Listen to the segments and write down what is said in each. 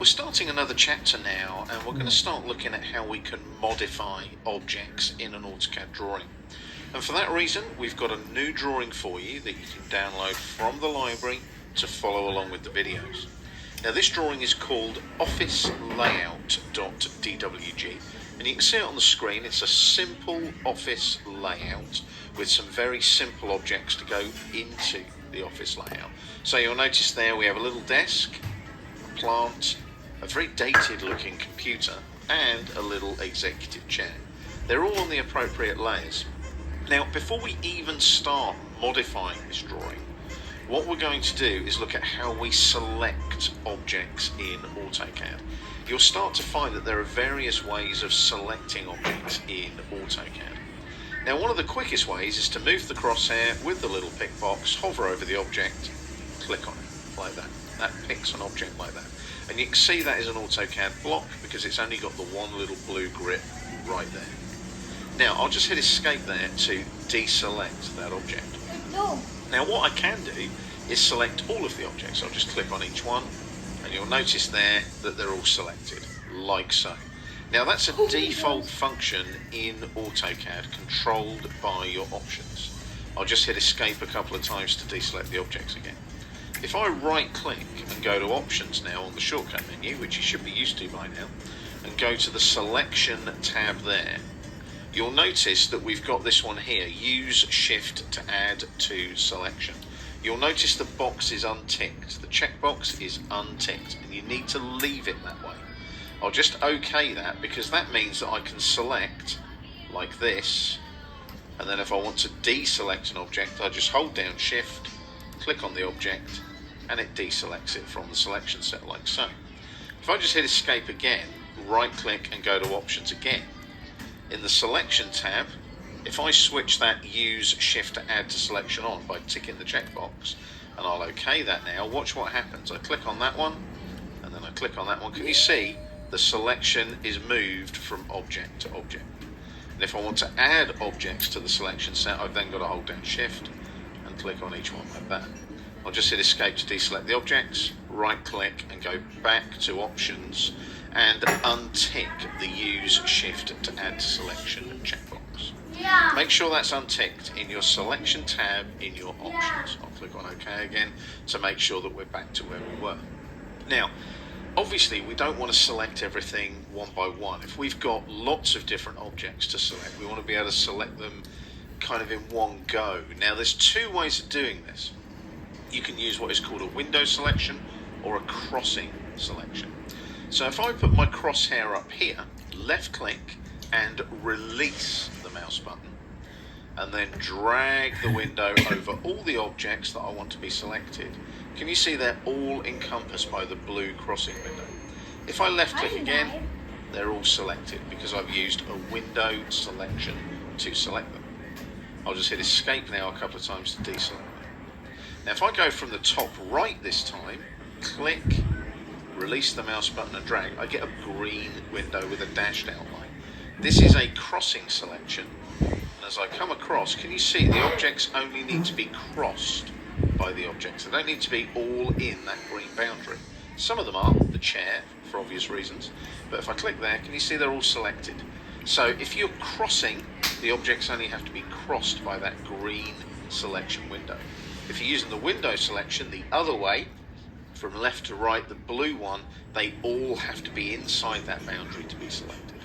We're starting another chapter now, and we're going to start looking at how we can modify objects in an AutoCAD drawing. And for that reason, we've got a new drawing for you that you can download from the library to follow along with the videos. Now this drawing is called officelayout.dwg, and you can see it on the screen. It's a simple office layout with some very simple objects to go into the office layout. So you'll notice there we have a little desk, a plant, a very dated looking computer, and a little executive chair. They're all on the appropriate layers. Now before we even start modifying this drawing, what we're going to do is look at how we select objects in AutoCAD. You'll start to find that there are various ways of selecting objects in AutoCAD. Now one of the quickest ways is to move the crosshair with the little pick box, hover over the object, click on it, like that. That picks an object like that. And you can see that is an AutoCAD block because it's only got the one little blue grip right there. Now I'll just hit escape there to deselect that object. No. Now what I can do is select all of the objects. I'll just click on each one and you'll notice there that they're all selected, like so. Now that's a default function in AutoCAD controlled by your options. I'll just hit escape a couple of times to deselect the objects again. If I right click and go to options now on the shortcut menu, which you should be used to by now, and go to the selection tab there, you'll notice that we've got this one here, use shift to add to selection. You'll notice the box is unticked, the checkbox is unticked, and you need to leave it that way. I'll just OK that because that means that I can select like this, and then if I want to deselect an object, I just hold down shift, click on the object, and it deselects it from the selection set like so. If I just hit escape again, right click and go to options again, in the selection tab, if I switch that use shift to add to selection on by ticking the checkbox, and I'll OK that now, watch what happens. I click on that one, and then I click on that one. Can you see the selection is moved from object to object? And if I want to add objects to the selection set, I've then got to hold down shift and click on each one like that. I'll just hit escape to deselect the objects, right click and go back to options and untick the use shift to add to selection checkbox. Yeah. Make sure that's unticked in your selection tab in your options. I'll click on OK again to make sure that we're back to where we were. Now, obviously we don't want to select everything one by one. If we've got lots of different objects to select, we want to be able to select them kind of in one go. Now there's two ways of doing this. You can use what is called a window selection or a crossing selection. So if I put my crosshair up here, left click and release the mouse button, and then drag the window over all the objects that I want to be selected, can you see they're all encompassed by the blue crossing window? If I left click again, they're all selected because I've used a window selection to select them. I'll just hit escape now a couple of times to deselect them. Now if I go from the top right this time, click, release the mouse button and drag, I get a green window with a dashed outline. This is a crossing selection, and as I come across, can you see the objects only need to be crossed by the objects? They don't need to be all in that green boundary. Some of them are, the chair, for obvious reasons, but if I click there, can you see they're all selected? So if you're crossing, the objects only have to be crossed by that green selection window. If you're using the window selection the other way, from left to right, the blue one, they all have to be inside that boundary to be selected.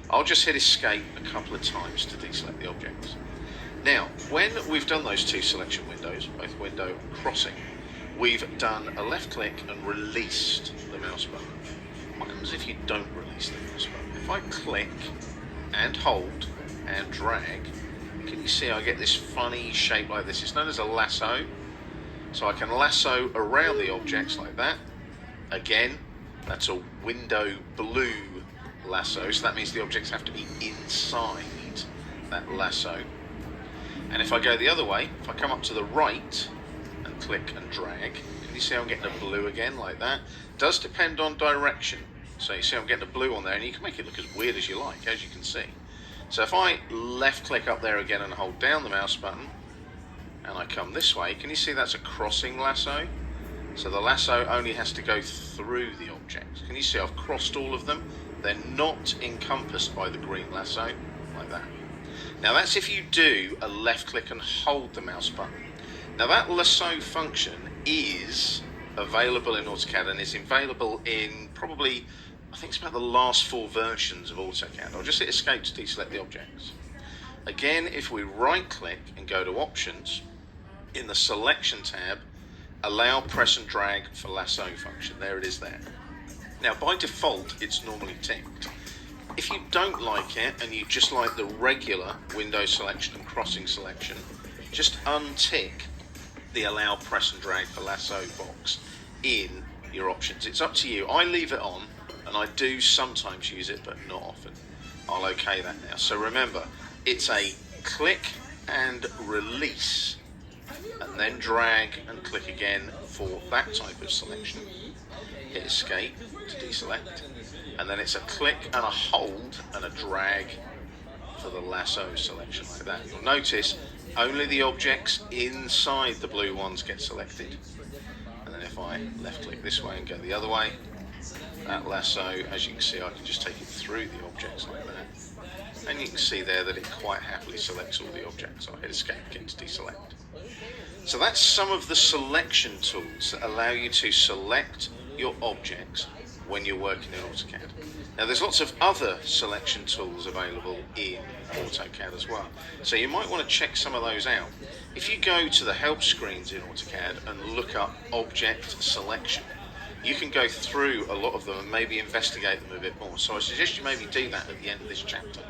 I'll just hit escape a couple of times to deselect the objects. Now, when we've done those two selection windows, both window and crossing, we've done a left click and released the mouse button. What happens if you don't release the mouse button? If I click and hold and drag, can you see I get this funny shape like this? It's known as a lasso. So I can lasso around the objects like that. Again, that's a window blue lasso, so that means the objects have to be inside that lasso. And if I go the other way, if I come up to the right and click and drag, can you see I'm getting a blue again like that? It does depend on direction. So you see I'm getting a blue on there, and you can make it look as weird as you like, as you can see. So if I left click up there again and hold down the mouse button, and I come this way, can you see that's a crossing lasso? So the lasso only has to go through the objects. Can you see I've crossed all of them? They're not encompassed by the green lasso, like that. Now that's if you do a left click and hold the mouse button. Now that lasso function is available in AutoCAD and is available in probably, I think it's about the last 4 versions of AutoCAD. I'll just hit escape to deselect the objects. Again, if we right click and go to options, in the selection tab, allow press and drag for lasso function. There it is there. Now by default it's normally ticked. If you don't like it and you just like the regular window selection and crossing selection, just untick the allow press and drag for lasso box in your options. It's up to you. I leave it on and I do sometimes use it but not often. I'll OK that now. So remember, it's a click and release and then drag and click again for that type of selection. Hit escape to deselect, and then it's a click and a hold and a drag for the lasso selection, like that. You'll notice only the objects inside the blue ones get selected, and then if I left click this way and go the other way, that lasso, as you can see, I can just take it through the objects like that, and you can see there that it quite happily selects all the objects. I'll hit escape again to deselect. So that's some of the selection tools that allow you to select your objects when you're working in AutoCAD. Now there's lots of other selection tools available in AutoCAD as well, so you might want to check some of those out. If you go to the help screens in AutoCAD and look up object selection, you can go through a lot of them and maybe investigate them a bit more. So I suggest you maybe do that at the end of this chapter.